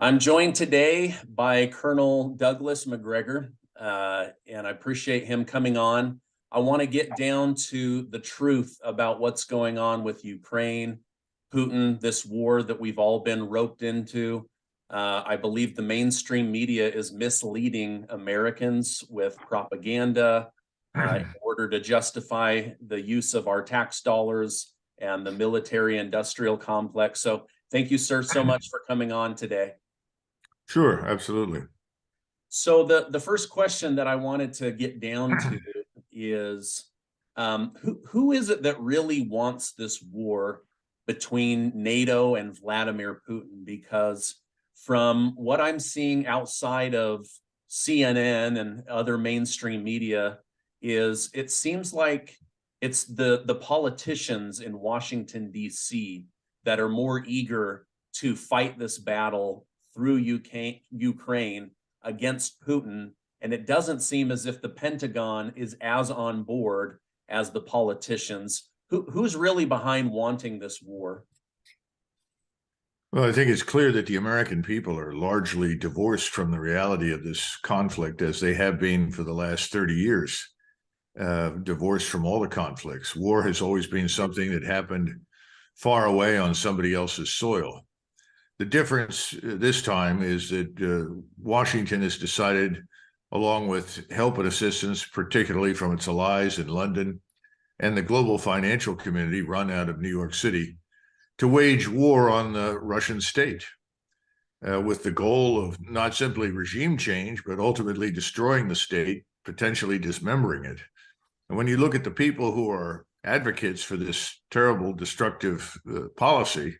I'm joined today by Colonel Douglas Macgregor, and I appreciate him coming on. I want to get down to the truth about what's going on with Ukraine, Putin, this war that we've all been roped into. I believe the mainstream media is misleading Americans with propaganda in order to justify the use of our tax dollars and the military-industrial complex. So thank you, sir, so much for coming on today. Sure, absolutely. So the first question that I wanted to get down to is who is it that really wants this war between NATO and Vladimir Putin? Because from what I'm seeing outside of CNN and other mainstream media, is it seems like it's the politicians in Washington, D.C. that are more eager to fight this battle through Ukraine against Putin, and it doesn't seem as if the Pentagon is as on board as the politicians. Who's really behind wanting this war? Well, I think it's clear that the American people are largely divorced from the reality of this conflict, as they have been for the last 30 years, divorced from all the conflicts. War has always been something that happened far away on somebody else's soil. The difference this time is that Washington has decided, along with help and assistance, particularly from its allies in London and the global financial community run out of New York City, to wage war on the Russian state with the goal of not simply regime change, but ultimately destroying the state, potentially dismembering it. And when you look at the people who are advocates for this terrible, destructive policy,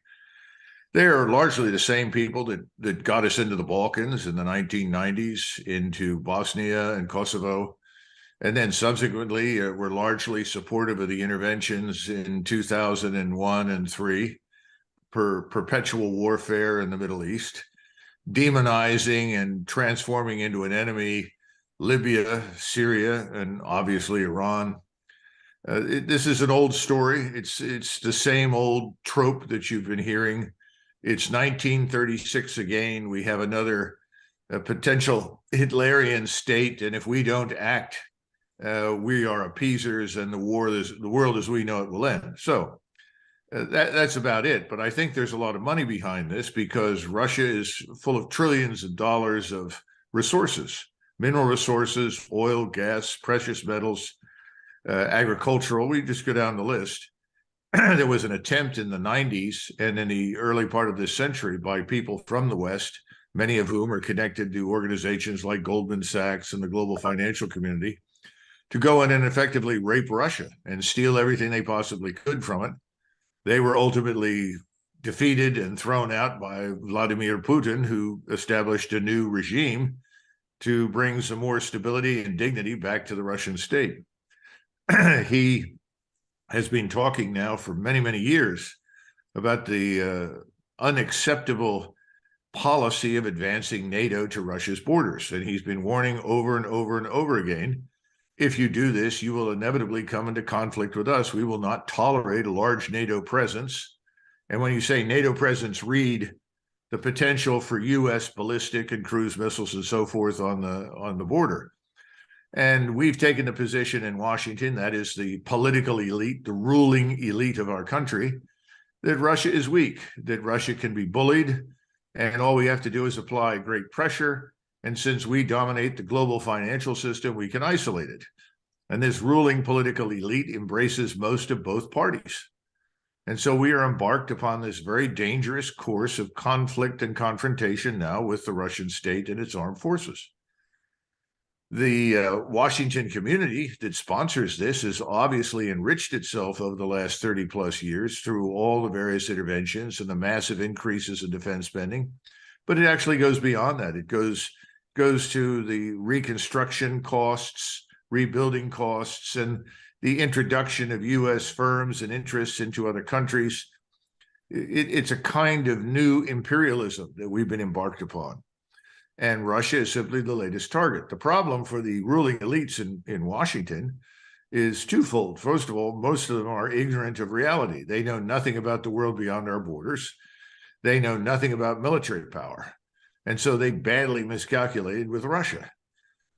they are largely the same people that got us into the Balkans in the 1990s, into Bosnia and Kosovo, and then subsequently were largely supportive of the interventions in 2001 and 3 for perpetual warfare in the Middle East, demonizing and transforming into an enemy Libya, Syria, and obviously Iran. This is an old story. It's the same old trope that you've been hearing. It's 1936 again. We have another potential Hitlerian state, and if we don't act, we are appeasers, and the world as we know it will end. So that's about it. But I think there's a lot of money behind this because Russia is full of trillions of dollars of resources, mineral resources, oil, gas, precious metals, agricultural. We just go down the list. There was an attempt in the 90s and in the early part of this century by people from the West, many of whom are connected to organizations like Goldman Sachs and the global financial community, to go in and effectively rape Russia and steal everything they possibly could from it. They were ultimately defeated and thrown out by Vladimir Putin, who established a new regime to bring some more stability and dignity back to the Russian state. He has been talking now for many, many years about the unacceptable policy of advancing NATO to Russia's borders. And he's been warning over and over and over again, if you do this, you will inevitably come into conflict with us. We will not tolerate a large NATO presence. And when you say NATO presence, read the potential for U.S. ballistic and cruise missiles and so forth on the border. And we've taken the position in Washington, that is the political elite, the ruling elite of our country, that Russia is weak, that Russia can be bullied, and all we have to do is apply great pressure. And since we dominate the global financial system, we can isolate it. And this ruling political elite embraces most of both parties. And so we are embarked upon this very dangerous course of conflict and confrontation now with the Russian state and its armed forces. The Washington community that sponsors this has obviously enriched itself over the last 30 plus years through all the various interventions and the massive increases in defense spending. But it actually goes beyond that. It goes to the reconstruction costs, rebuilding costs, and the introduction of U.S. firms and interests into other countries. It's a kind of new imperialism that we've been embarked upon. And Russia is simply the latest target. The problem for the ruling elites in Washington is twofold. First of all, most of them are ignorant of reality. They know nothing about the world beyond our borders. They know nothing about military power. And so they badly miscalculated with Russia.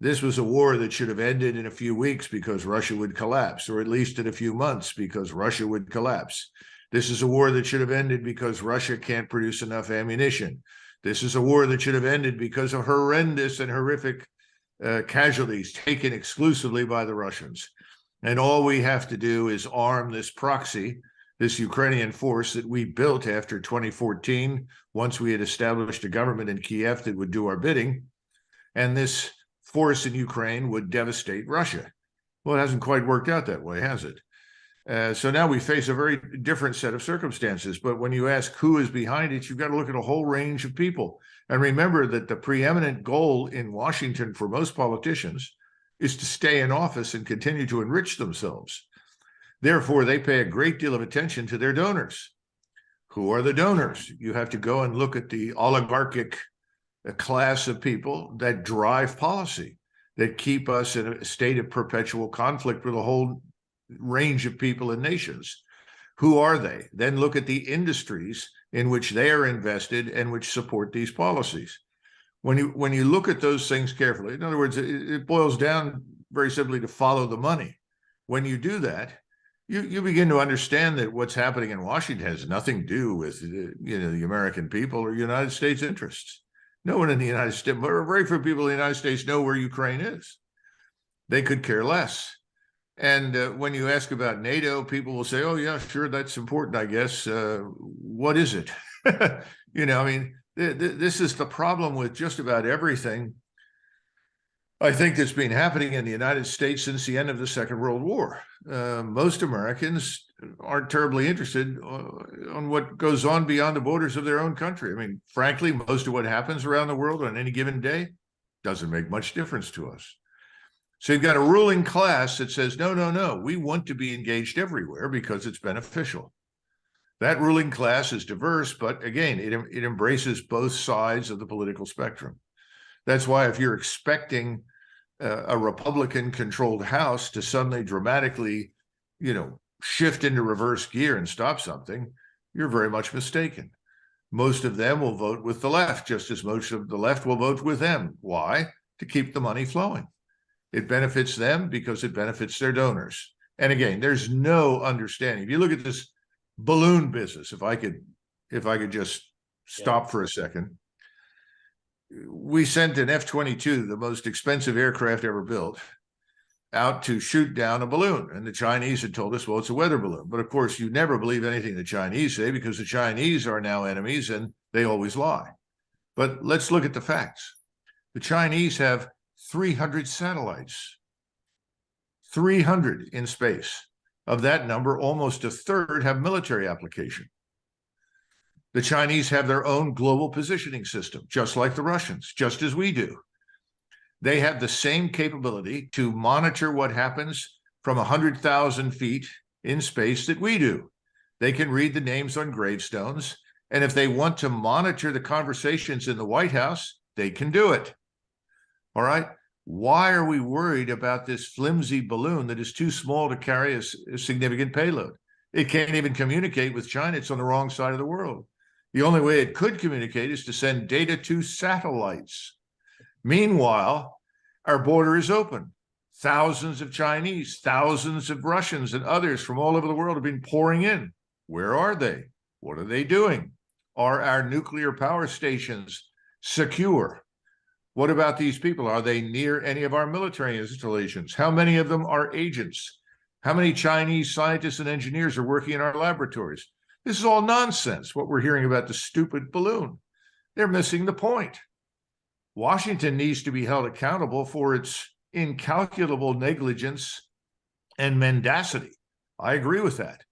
This was a war that should have ended in a few weeks because Russia would collapse, or at least in a few months because Russia would collapse. This is a war that should have ended because Russia can't produce enough ammunition. This is a war that should have ended because of horrendous and horrific casualties taken exclusively by the Russians. And all we have to do is arm this proxy, this Ukrainian force that we built after 2014, once we had established a government in Kiev that would do our bidding. And this force in Ukraine would devastate Russia. Well, it hasn't quite worked out that way, has it? So now we face a very different set of circumstances. But when you ask who is behind it, you've got to look at a whole range of people. And remember that the preeminent goal in Washington for most politicians is to stay in office and continue to enrich themselves. Therefore, they pay a great deal of attention to their donors. Who are the donors? You have to go and look at the oligarchic class of people that drive policy, that keep us in a state of perpetual conflict with a whole range of people and nations. Who are they? Then look at the industries in which they are invested and which support these policies. When you look at those things carefully, in other words, it boils down very simply to follow the money. When you do that, you begin to understand that what's happening in Washington has nothing to do with the American people or United States interests. No one in the United States, or very few people in the United States know where Ukraine is. They could care less. And when you ask about NATO, people will say, oh, yeah, sure, that's important, I guess. What is it? This is the problem with just about everything, I think, that's been happening in the United States since the end of the Second World War. Most Americans aren't terribly interested on what goes on beyond the borders of their own country. I mean, frankly, most of what happens around the world on any given day doesn't make much difference to us. So you've got a ruling class that says, no, we want to be engaged everywhere because it's beneficial. That ruling class is diverse, but again, it embraces both sides of the political spectrum. That's why if you're expecting a Republican-controlled House to suddenly dramatically, shift into reverse gear and stop something, you're very much mistaken. Most of them will vote with the left, just as most of the left will vote with them. Why? To keep the money flowing. It benefits them because it benefits their donors. And again, there's no understanding. If you look at this balloon business, if I could just stop for a second. We sent an F-22, the most expensive aircraft ever built, out to shoot down a balloon. And the Chinese had told us, well, it's a weather balloon. But of course, you never believe anything the Chinese say because the Chinese are now enemies and they always lie. But let's look at the facts. The Chinese have 300 satellites, 300 in space. Of that number, almost a third have military application. The Chinese have their own global positioning system, just like the Russians, just as we do. They have the same capability to monitor what happens from 100,000 feet in space that we do. They can read the names on gravestones, and if they want to monitor the conversations in the White House, they can do it. All right? Why are we worried about this flimsy balloon that is too small to carry a significant payload? It can't even communicate with China. It's on the wrong side of the world. The only way it could communicate is to send data to satellites. Meanwhile, our border is open. Thousands of Chinese, thousands of Russians, and others from all over the world have been pouring in. Where are they? What are they doing? Are our nuclear power stations secure? What about these people? Are they near any of our military installations? How many of them are agents? How many Chinese scientists and engineers are working in our laboratories? This is all nonsense, what we're hearing about the stupid balloon. They're missing the point. Washington needs to be held accountable for its incalculable negligence and mendacity. I agree with that.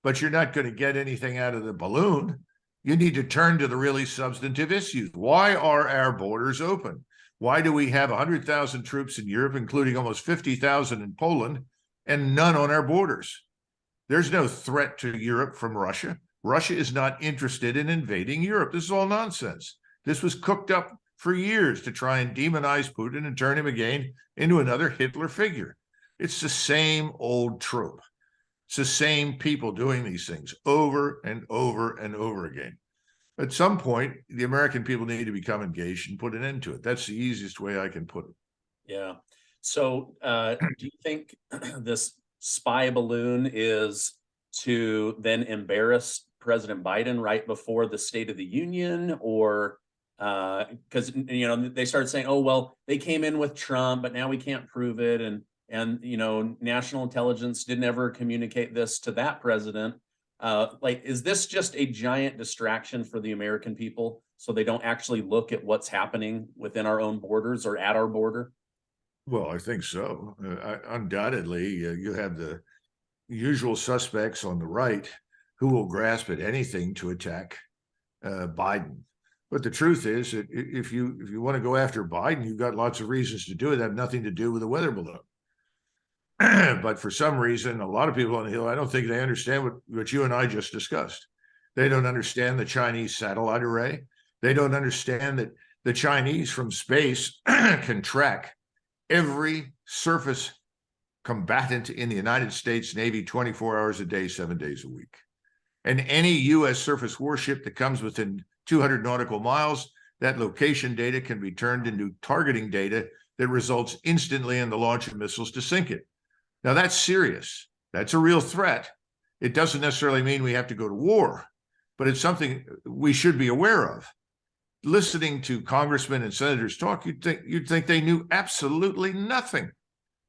But you're not going to get anything out of the balloon. You need to turn to the really substantive issues. Why are our borders open? Why do we have 100,000 troops in Europe, including almost 50,000 in Poland, and none on our borders? There's no threat to Europe from Russia. Russia is not interested in invading Europe. This is all nonsense. This was cooked up for years to try and demonize Putin and turn him again into another Hitler figure. It's the same old trope. It's the same people doing these things over and over and over again. At some point, the American people need to become engaged and put an end to it. That's the easiest way I can put it. Yeah. So do you think this spy balloon is to then embarrass President Biden right before the State of the Union? Or because they started saying, oh, well, they came in with Trump, but now we can't prove it. And national intelligence didn't ever communicate this to that president. Like, is this just a giant distraction for the American people so they don't actually look at what's happening within our own borders or at our border? Well, I think so. Undoubtedly, you have the usual suspects on the right who will grasp at anything to attack Biden. But the truth is that if you want to go after Biden, you've got lots of reasons to do it. That have nothing to do with the weather balloon. But for some reason, a lot of people on the Hill, I don't think they understand what you and I just discussed. They don't understand the Chinese satellite array. They don't understand that the Chinese from space can track every surface combatant in the United States Navy 24 hours a day, 7 days a week. And any U.S. surface warship that comes within 200 nautical miles, that location data can be turned into targeting data that results instantly in the launch of missiles to sink it. Now, that's serious. That's a real threat. It doesn't necessarily mean we have to go to war, but it's something we should be aware of. Listening to congressmen and senators talk, you'd think they knew absolutely nothing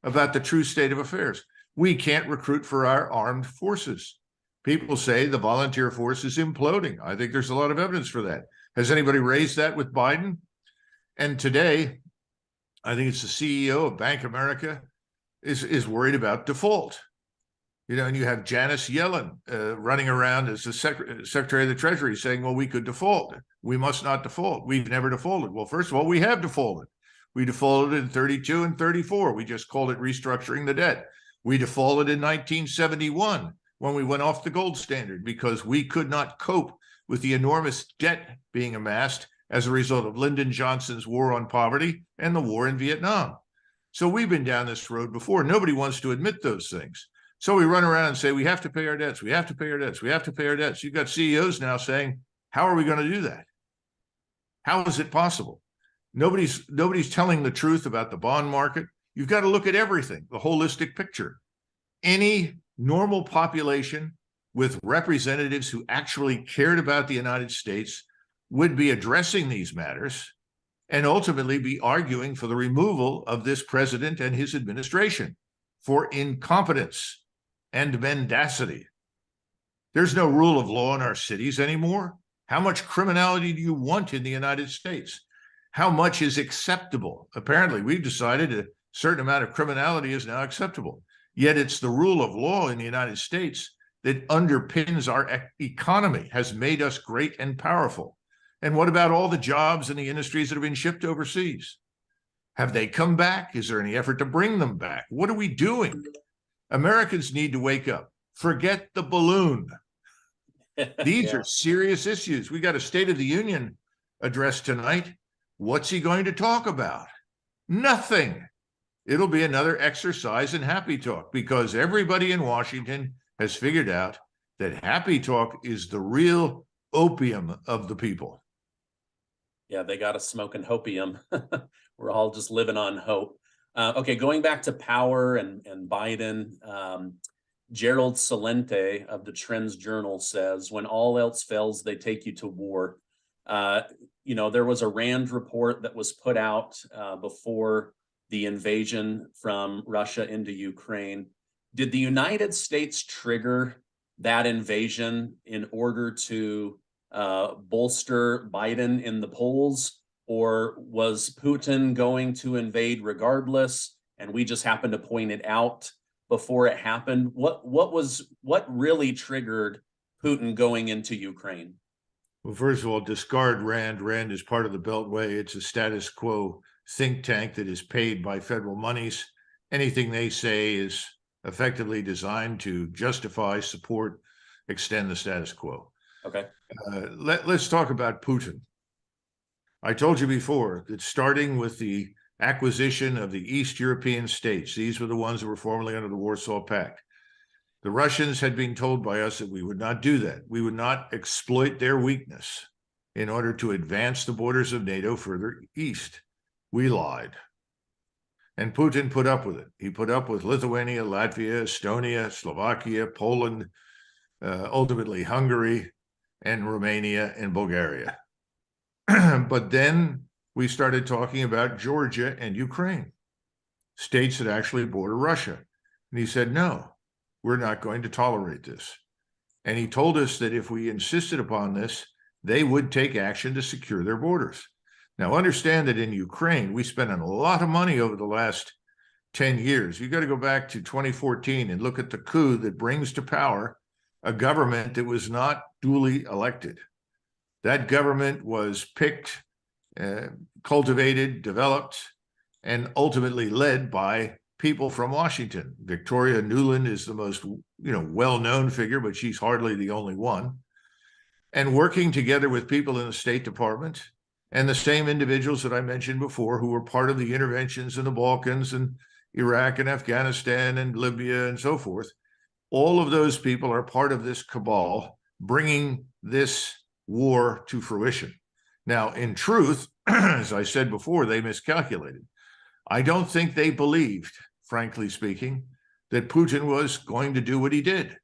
about the true state of affairs. We can't recruit for our armed forces. People say the volunteer force is imploding. I think there's a lot of evidence for that. Has anybody raised that with Biden? And today, I think it's the CEO of Bank of America is worried about default. And you have Janice Yellen running around as the Secretary of the Treasury saying, well, we could default. We must not default. We've never defaulted. Well, first of all, we have defaulted. We defaulted in 32 and 34. We just called it restructuring the debt. We defaulted in 1971 when we went off the gold standard because we could not cope with the enormous debt being amassed as a result of Lyndon Johnson's war on poverty and the war in Vietnam. So we've been down this road before. Nobody wants to admit those things. So we run around and say, we have to pay our debts. We have to pay our debts. We have to pay our debts. You've got CEOs now saying, how are we going to do that? How is it possible? Nobody's telling the truth about the bond market. You've got to look at everything, the holistic picture. Any normal population with representatives who actually cared about the United States would be addressing these matters and ultimately be arguing for the removal of this president and his administration for incompetence and mendacity. There's no rule of law in our cities anymore. How much criminality do you want in the United States? How much is acceptable? Apparently, we've decided a certain amount of criminality is now acceptable. Yet it's the rule of law in the United States that underpins our economy, has made us great and powerful. And what about all the jobs and the industries that have been shipped overseas? Have they come back? Is there any effort to bring them back? What are we doing? Americans need to wake up. Forget the balloon. These are serious issues. We got a State of the Union address tonight. What's he going to talk about? Nothing. It'll be another exercise in happy talk because everybody in Washington has figured out that happy talk is the real opium of the people. Yeah, they got us smoking hopium. We're all just living on hope. Okay, going back to power and Biden, Gerald Celente of the Trends Journal says, when all else fails, they take you to war. There was a RAND report that was put out before the invasion from Russia into Ukraine. Did the United States trigger that invasion in order to bolster Biden in the polls, or was Putin going to invade regardless, and we just happened to point it out before it happened? What really triggered Putin going into Ukraine? Well, first of all, discard RAND. RAND is part of the Beltway. It's a status quo think tank that is paid by federal monies. Anything they say is effectively designed to justify, support, extend the status quo. Okay. Let's talk about Putin. I told you before that starting with the acquisition of the East European states, these were the ones that were formerly under the Warsaw Pact. The Russians had been told by us that we would not do that. We would not exploit their weakness. in order to advance the borders of NATO further east. We lied. And Putin put up with it. He put up with Lithuania, Latvia, Estonia, Slovakia, Poland, ultimately Hungary, and Romania and Bulgaria. But then we started talking about Georgia and Ukraine, states that actually border Russia. And he said, no, we're not going to tolerate this. And he told us that if we insisted upon this, they would take action to secure their borders. Now, understand that in Ukraine, we spent a lot of money over the last 10 years. You got to go back to 2014 and look at the coup that brings to power a government that was not duly elected. That government was picked, cultivated, developed, and ultimately led by people from Washington. Victoria Nuland is the most, well-known figure, but she's hardly the only one. And working together with people in the State Department and the same individuals that I mentioned before who were part of the interventions in the Balkans and Iraq and Afghanistan and Libya and so forth, all of those people are part of this cabal bringing this war to fruition. Now, in truth, as I said before, they miscalculated. I don't think they believed, frankly speaking, that Putin was going to do what he did.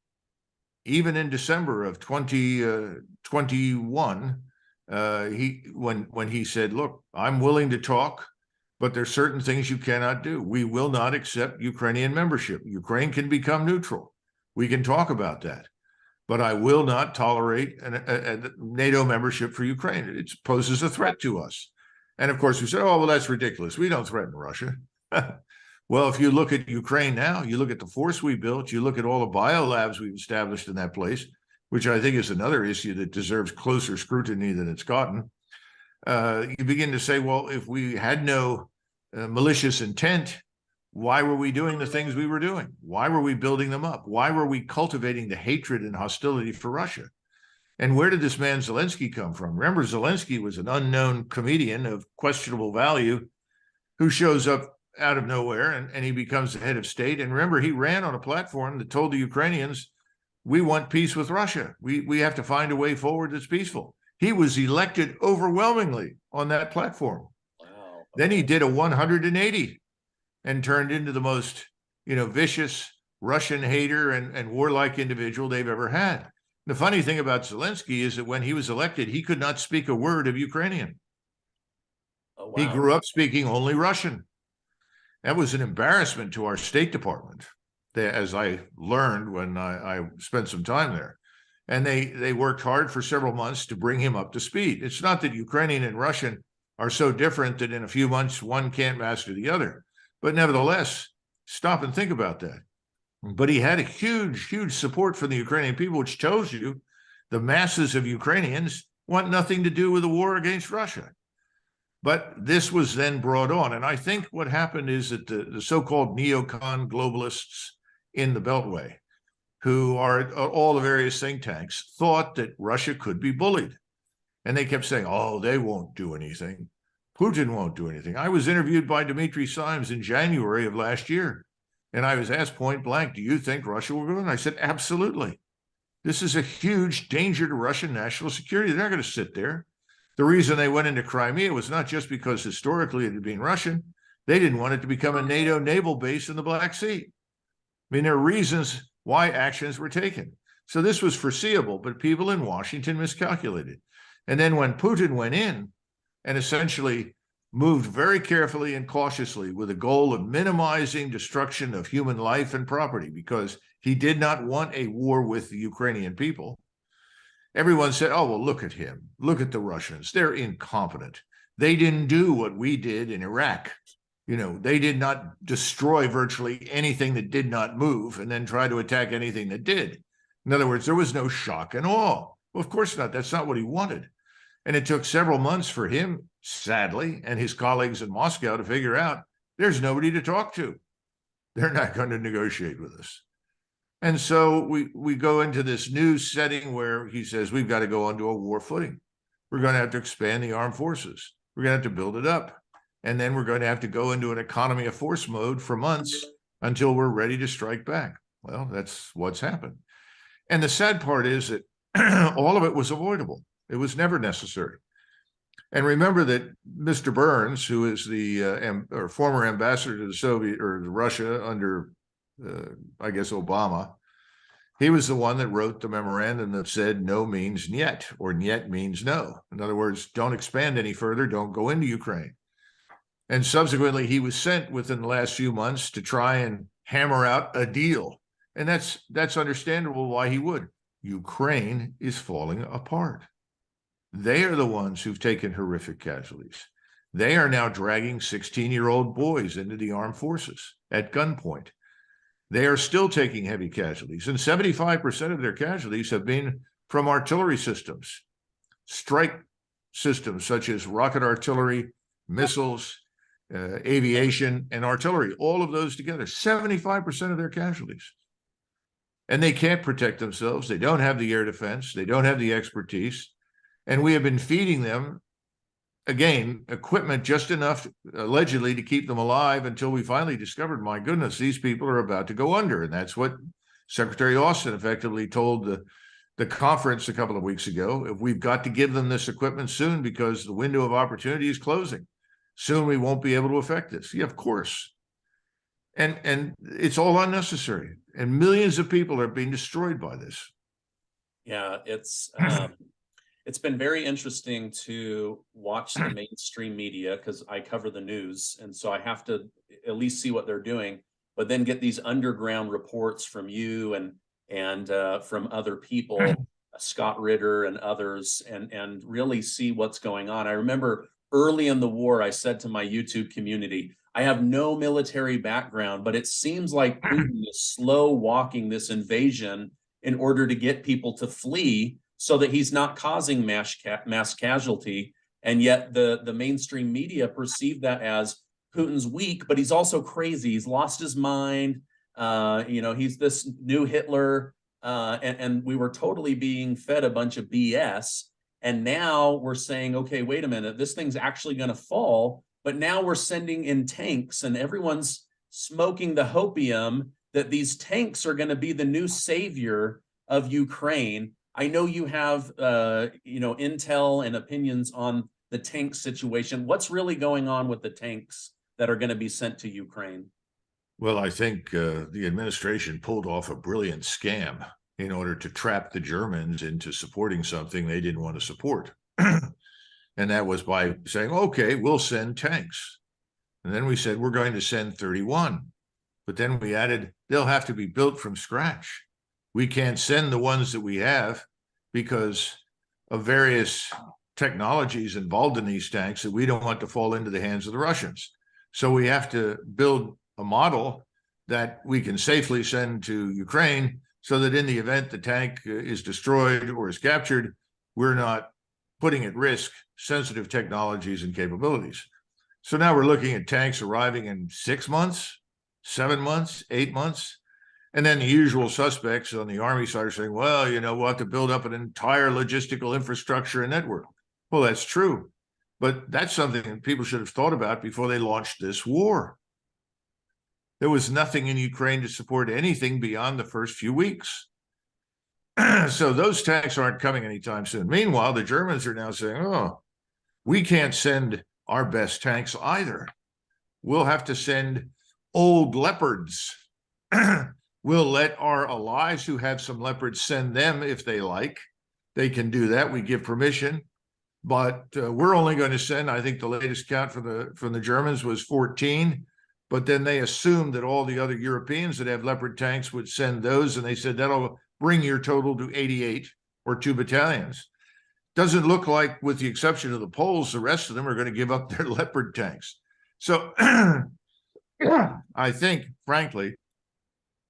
Even in December of 2021, when he said, look, I'm willing to talk, but there's certain things you cannot do. We will not accept Ukrainian membership. Ukraine can become neutral. We can talk about that. But I will not tolerate a NATO membership for Ukraine. It poses a threat to us. And of course, we said, oh, well, that's ridiculous. We don't threaten Russia. Well, if you look at Ukraine now, you look at the force we built, you look at all the biolabs we've established in that place, which I think is another issue that deserves closer scrutiny than it's gotten. You begin to say, well, if we had no malicious intent, why were we doing the things we were doing? Why were we building them up? Why were we cultivating the hatred and hostility for Russia? And where did this man Zelensky come from? Remember, Zelensky was an unknown comedian of questionable value who shows up out of nowhere and he becomes the head of state. And remember, he ran on a platform that told the Ukrainians, we want peace with Russia. We have to find a way forward that's peaceful. He was elected overwhelmingly on that platform. Wow. Then he did a 180 and turned into the most, vicious Russian hater and warlike individual they've ever had. The funny thing about Zelensky is that when he was elected, he could not speak a word of Ukrainian. Oh, wow. He grew up speaking only Russian. That was an embarrassment to our State Department, as I learned when I spent some time there. And they worked hard for several months to bring him up to speed. It's not that Ukrainian and Russian are so different that in a few months one can't master the other. But nevertheless, stop and think about that. But he had a huge, huge support from the Ukrainian people, which tells you the masses of Ukrainians want nothing to do with the war against Russia. But this was then brought on. And I think what happened is that the so-called neocon globalists in the Beltway, who are all the various think tanks, thought that Russia could be bullied. And they kept saying, oh, they won't do anything. Putin won't do anything. I was interviewed by Dmitry Simes in January of last year. And I was asked point blank, do you think Russia will go? And I said, absolutely. This is a huge danger to Russian national security. They're not going to sit there. The reason they went into Crimea was not just because historically it had been Russian. They didn't want it to become a NATO naval base in the Black Sea. I mean, there are reasons why actions were taken. So this was foreseeable, but people in Washington miscalculated. And then when Putin went in and essentially moved very carefully and cautiously with a goal of minimizing destruction of human life and property, because he did not want a war with the Ukrainian people. Everyone said, oh, well, look at him. Look at the Russians. They're incompetent. They didn't do what we did in Iraq. They did not destroy virtually anything that did not move and then try to attack anything that did. In other words, there was no shock and awe. Well, of course not. That's not what he wanted. And it took several months for him, sadly, and his colleagues in Moscow to figure out there's nobody to talk to. They're not going to negotiate with us. And so we go into this new setting where he says, we've got to go onto a war footing. We're going to have to expand the armed forces. We're going to have to build it up. And then we're going to have to go into an economy of force mode for months until we're ready to strike back. Well, that's what's happened. And the sad part is that all of it was avoidable. It was never necessary. And remember that Mr. Burns, who is the former ambassador to the Soviet or Russia under, I guess, Obama, he was the one that wrote the memorandum that said no means niet, or niet means no. In other words, don't expand any further, don't go into Ukraine. And subsequently, he was sent within the last few months to try and hammer out a deal. And that's understandable why he would. Ukraine is falling apart. They are the ones who've taken horrific casualties. They are now dragging 16-year-old boys into the armed forces at gunpoint. They are still taking heavy casualties, and 75% of their casualties have been from artillery systems, strike systems such as rocket artillery, missiles, aviation, and artillery, all of those together, 75% of their casualties. And they can't protect themselves. They don't have the air defense. They don't have the expertise. And we have been feeding them, again, equipment just enough, allegedly, to keep them alive until we finally discovered, my goodness, these people are about to go under. And that's what Secretary Austin effectively told the conference a couple of weeks ago. We've got to give them this equipment soon because the window of opportunity is closing. Soon we won't be able to affect this. Yeah, of course. And it's all unnecessary. And millions of people are being destroyed by this. Yeah, it's been very interesting to watch the mainstream media because I cover the news. And so I have to at least see what they're doing, but then get these underground reports from you and from other people, Scott Ritter and others, and really see what's going on. I remember early in the war, I said to my YouTube community, I have no military background, but it seems like Putin is slow walking this invasion in order to get people to flee so that he's not causing mass casualty. And yet the mainstream media perceive that as Putin's weak, but he's also crazy. He's lost his mind. He's this new Hitler. And we were totally being fed a bunch of BS. And now we're saying, okay, wait a minute, this thing's actually going to fall. But now we're sending in tanks and everyone's smoking the hopium that these tanks are going to be the new savior of Ukraine. I know you have, intel and opinions on the tank situation. What's really going on with the tanks that are going to be sent to Ukraine? Well, I think the administration pulled off a brilliant scam in order to trap the Germans into supporting something they didn't want to support. And that was by saying, okay, we'll send tanks. And then we said, we're going to send 31. But then we added, they'll have to be built from scratch. We can't send the ones that we have because of various technologies involved in these tanks that we don't want to fall into the hands of the Russians. So we have to build a model that we can safely send to Ukraine so that in the event the tank is destroyed or is captured, we're not putting at risk sensitive technologies and capabilities. So now we're looking at tanks arriving in 6 months, 7 months, 8 months. And then the usual suspects on the Army side are saying, well, we'll have to build up an entire logistical infrastructure and network. Well, that's true. But that's something that people should have thought about before they launched this war. There was nothing in Ukraine to support anything beyond the first few weeks. So those tanks aren't coming anytime soon. Meanwhile, the Germans are now saying, oh, we can't send our best tanks either. We'll have to send old Leopards. We'll let our allies who have some Leopards send them if they like. They can do that. We give permission. But we're only going to send, I think the latest count from the Germans was 14. But then they assumed that all the other Europeans that have Leopard tanks would send those. And they said that'll bring your total to 88 or 2 battalions. Doesn't look like, with the exception of the Poles, the rest of them are going to give up their Leopard tanks. So I think, frankly,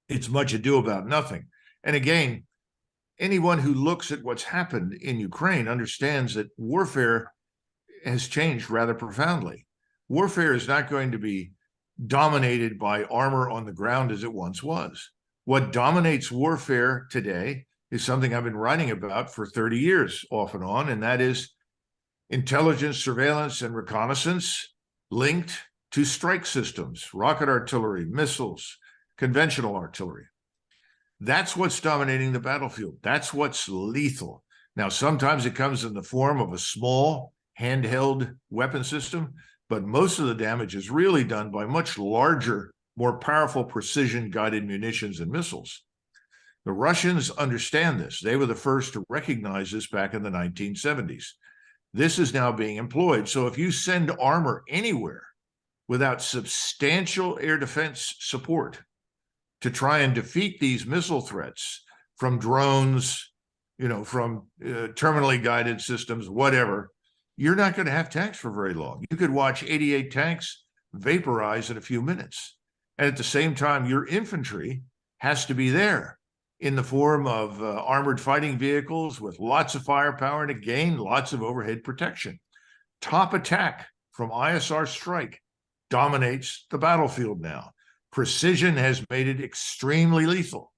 it's much ado about nothing. And again, anyone who looks at what's happened in Ukraine understands that warfare has changed rather profoundly. Warfare is not going to be dominated by armor on the ground as it once was. What dominates warfare today is something I've been writing about for 30 years off and on, and that is intelligence, surveillance, and reconnaissance linked to strike systems, rocket artillery, missiles, conventional artillery. That's what's dominating the battlefield. That's what's lethal. Now, sometimes it comes in the form of a small handheld weapon system, but most of the damage is really done by much larger, more powerful precision-guided munitions and missiles. The Russians understand this. They were the first to recognize this back in the 1970s. This is now being employed. So if you send armor anywhere without substantial air defense support to try and defeat these missile threats from drones, from terminally guided systems, whatever, you're not going to have tanks for very long. You could watch 88 tanks vaporize in a few minutes. And at the same time, your infantry has to be there in the form of armored fighting vehicles with lots of firepower and, again, lots of overhead protection. Top attack from ISR strike dominates the battlefield now. Precision has made it extremely lethal.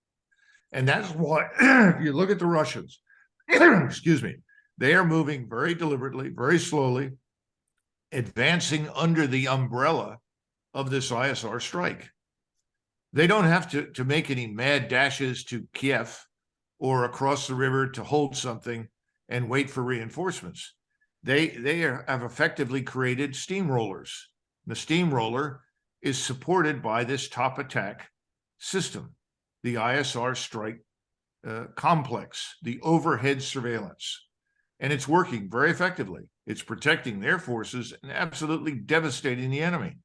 And that's why, if you look at the Russians, excuse me, they are moving very deliberately, very slowly, advancing under the umbrella of this ISR strike. They don't have to make any mad dashes to Kiev or across the river to hold something and wait for reinforcements. They have effectively created steamrollers. The steamroller is supported by this top attack system, the ISR strike complex, the overhead surveillance. And it's working very effectively. It's protecting their forces and absolutely devastating the enemy.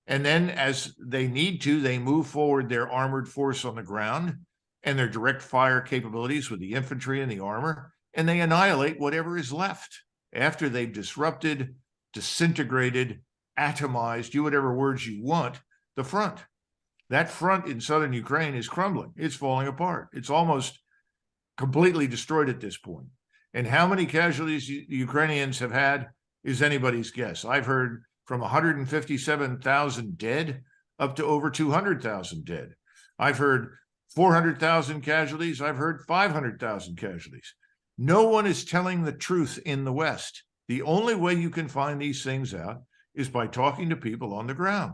And then as they need to, they move forward their armored force on the ground and their direct fire capabilities with the infantry and the armor, and they annihilate whatever is left after they've disrupted, disintegrated, atomized, do whatever words you want, the front. That front in southern Ukraine is crumbling. It's falling apart. It's almost completely destroyed at this point. And how many casualties the Ukrainians have had is anybody's guess. I've heard from 157,000 dead up to over 200,000 dead. I've heard 400,000 casualties. I've heard 500,000 casualties. No one is telling the truth in the West. The only way you can find these things out is by talking to people on the ground.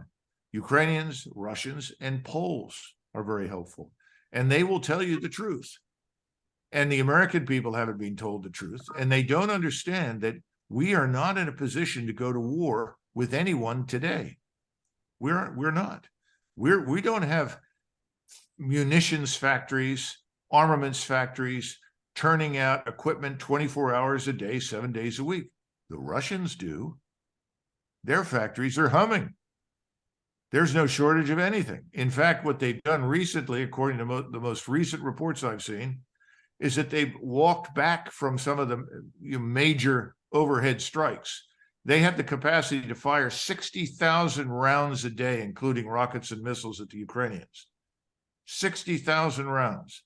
Ukrainians, Russians, and Poles are very helpful, and they will tell you the truth. And the American people haven't been told the truth, and they don't understand that we are not in a position to go to war with anyone today. We're not. We don't have munitions factories, armaments factories turning out equipment 24 hours a day, 7 days a week. The Russians do. Their factories are humming. There's no shortage of anything. In fact, what they've done recently, according to the most recent reports I've seen, is that they've walked back from some of the major overhead strikes. They have the capacity to fire 60,000 rounds a day, including rockets and missiles at the Ukrainians. 60,000 rounds.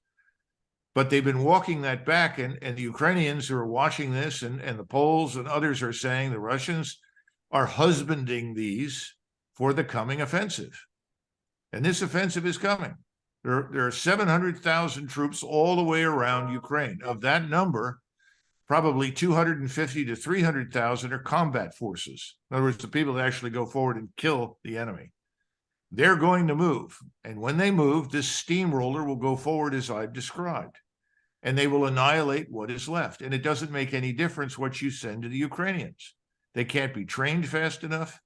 But they've been walking that back, and the Ukrainians who are watching this, and the Poles and others are saying the Russians are husbanding these for the coming offensive. And this offensive is coming. There are 700,000 troops all the way around Ukraine. Of that number, probably 250 to 300,000 are combat forces. In other words, the people that actually go forward and kill the enemy. They're going to move. And when they move, this steamroller will go forward as I've described. And they will annihilate what is left. And it doesn't make any difference what you send to the Ukrainians. They can't be trained fast enough.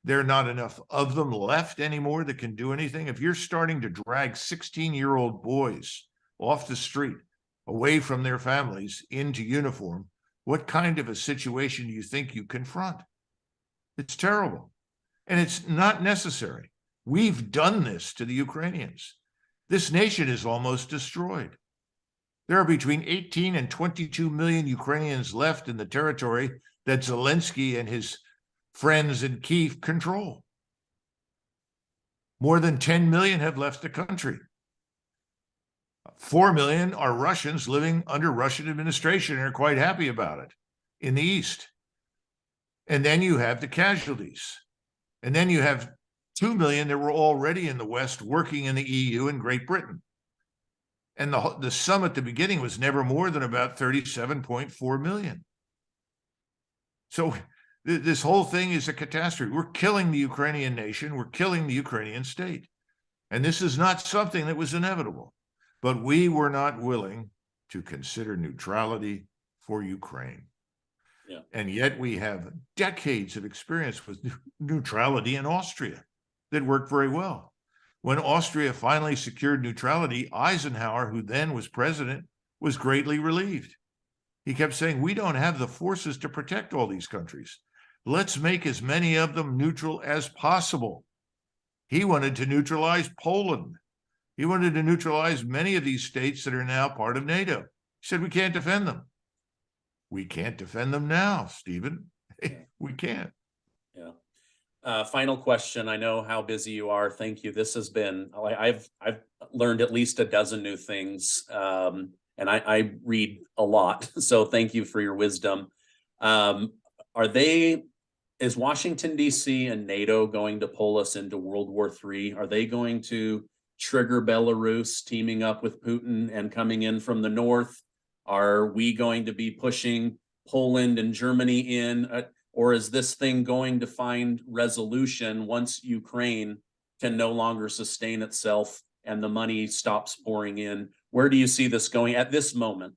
There are not enough of them left anymore that can do anything. If you're starting to drag 16-year-old boys off the street, away from their families, into uniform, what kind of a situation do you think you confront? It's terrible. And it's not necessary. We've done this to the Ukrainians. This nation is almost destroyed. There are between 18 and 22 million Ukrainians left in the territory that Zelensky and his friends in Kyiv control. More than 10 million have left the country. 4 million are Russians living under Russian administration and are quite happy about it in the East. And then you have the casualties. And then you have 2 million that were already in the West working in the EU and Great Britain. And the sum at the beginning was never more than about 37.4 million. So this whole thing is a catastrophe. We're killing the Ukrainian nation. We're killing the Ukrainian state. And this is not something that was inevitable. But we were not willing to consider neutrality for Ukraine. Yeah. And yet we have decades of experience with neutrality in Austria that worked very well. When Austria finally secured neutrality, Eisenhower, who then was president, was greatly relieved. He kept saying, we don't have the forces to protect all these countries. Let's make as many of them neutral as possible. He wanted to neutralize Poland. He wanted to neutralize many of these states that are now part of NATO. He said, we can't defend them. We can't defend them now, Stephen. We can't. Yeah. Final question. I know how busy you are. Thank you. This has been, I've learned at least a dozen new things. And I read a lot. So thank you for your wisdom. Is Washington, D.C. and NATO going to pull us into World War III? Are they going to trigger Belarus teaming up with Putin and coming in from the north? Are we going to be pushing Poland and Germany in? Or is this thing going to find resolution once Ukraine can no longer sustain itself and the money stops pouring in? Where do you see this going at this moment?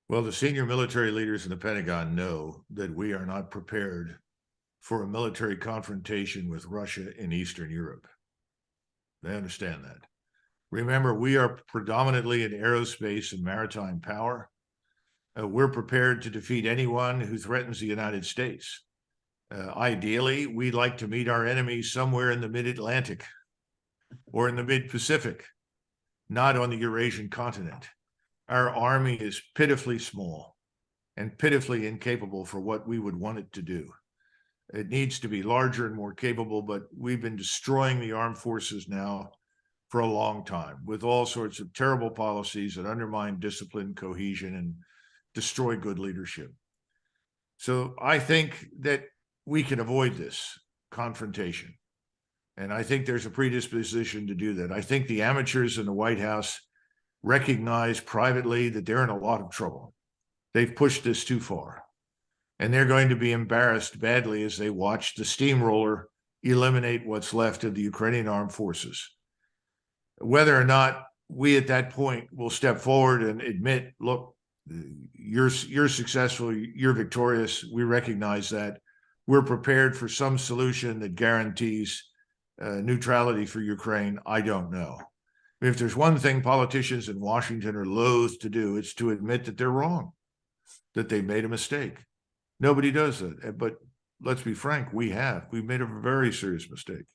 Well, the senior military leaders in the Pentagon know that we are not prepared for a military confrontation with Russia in Eastern Europe. They understand that. Remember, we are predominantly an aerospace and maritime power. We're prepared to defeat anyone who threatens the United States. Ideally, we'd like to meet our enemies somewhere in the mid-Atlantic or in the mid-Pacific, not on the Eurasian continent. Our army is pitifully small and pitifully incapable for what we would want it to do. It needs to be larger and more capable, but we've been destroying the armed forces now for a long time with all sorts of terrible policies that undermine discipline, cohesion, and destroy good leadership. So I think that we can avoid this confrontation. And I think there's a predisposition to do that. I think the amateurs in the White House recognize privately that they're in a lot of trouble. They've pushed this too far. And they're going to be embarrassed badly as they watch the steamroller eliminate what's left of the Ukrainian armed forces. Whether or not we at that point will step forward and admit, look, you're successful, you're victorious, we recognize that. We're prepared for some solution that guarantees neutrality for Ukraine. I don't know. If there's one thing politicians in Washington are loath to do, it's to admit that they're wrong, that they made a mistake. Nobody does that. But let's be frank, we have. We've made a very serious mistake.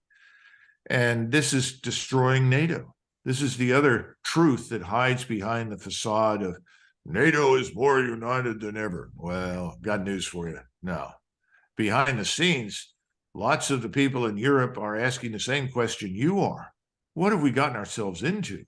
And this is destroying NATO. This is the other truth that hides behind the facade of NATO is more united than ever. Well, got news for you. No. Behind the scenes, lots of the people in Europe are asking the same question you are. What have we gotten ourselves into? I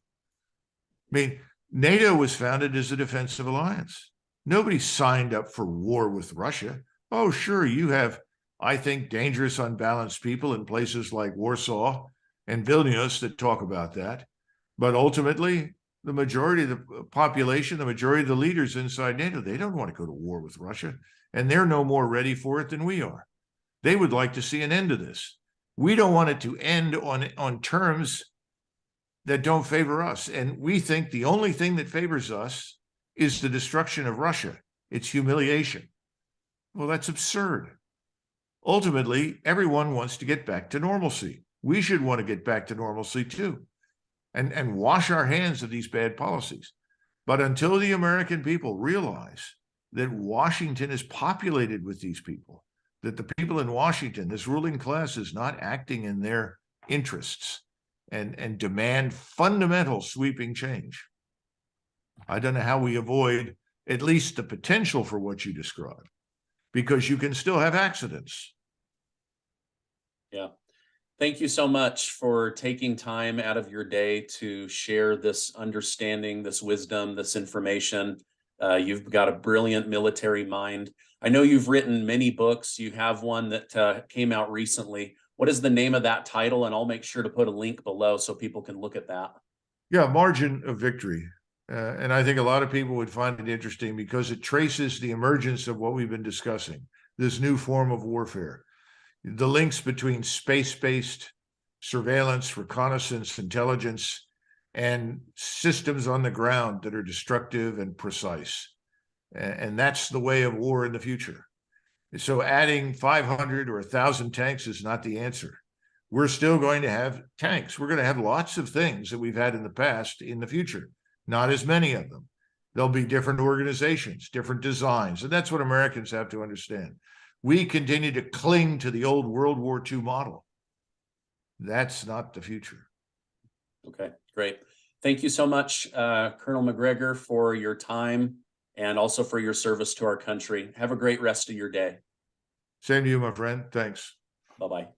mean, NATO was founded as a defensive alliance. Nobody signed up for war with Russia. Oh, sure, you have, I think, dangerous, unbalanced people in places like Warsaw and Vilnius that talk about that. But ultimately, the majority of the population, the majority of the leaders inside NATO, they don't want to go to war with Russia, and they're no more ready for it than we are. They would like to see an end to this. We don't want it to end on terms that don't favor us. And we think the only thing that favors us is the destruction of Russia. It's humiliation. Well, that's absurd. Ultimately, everyone wants to get back to normalcy. We should want to get back to normalcy too, and wash our hands of these bad policies. But until the American people realize that Washington is populated with these people, that the people in Washington, this ruling class, is not acting in their interests and demand fundamental sweeping change, I don't know how we avoid at least the potential for what you described, because you can still have accidents. Yeah. Thank you so much for taking time out of your day to share this understanding, this wisdom, this information. You've got a brilliant military mind. I know you've written many books. You have one that came out recently. What is the name of that title? And I'll make sure to put a link below so people can look at that. Yeah, Margin of Victory. And I think a lot of people would find it interesting because it traces the emergence of what we've been discussing, this new form of warfare, the links between space-based surveillance, reconnaissance, intelligence, and systems on the ground that are destructive and precise. And that's the way of war in the future. So adding 500 or 1,000 tanks is not the answer. We're still going to have tanks. We're going to have lots of things that we've had in the past in the future, not as many of them. There'll be different organizations, different designs. And that's what Americans have to understand. We continue to cling to the old World War II model. That's not the future. Okay, great. Thank you so much, Colonel Macgregor, for your time and also for your service to our country. Have a great rest of your day. Same to you, my friend. Thanks. Bye-bye.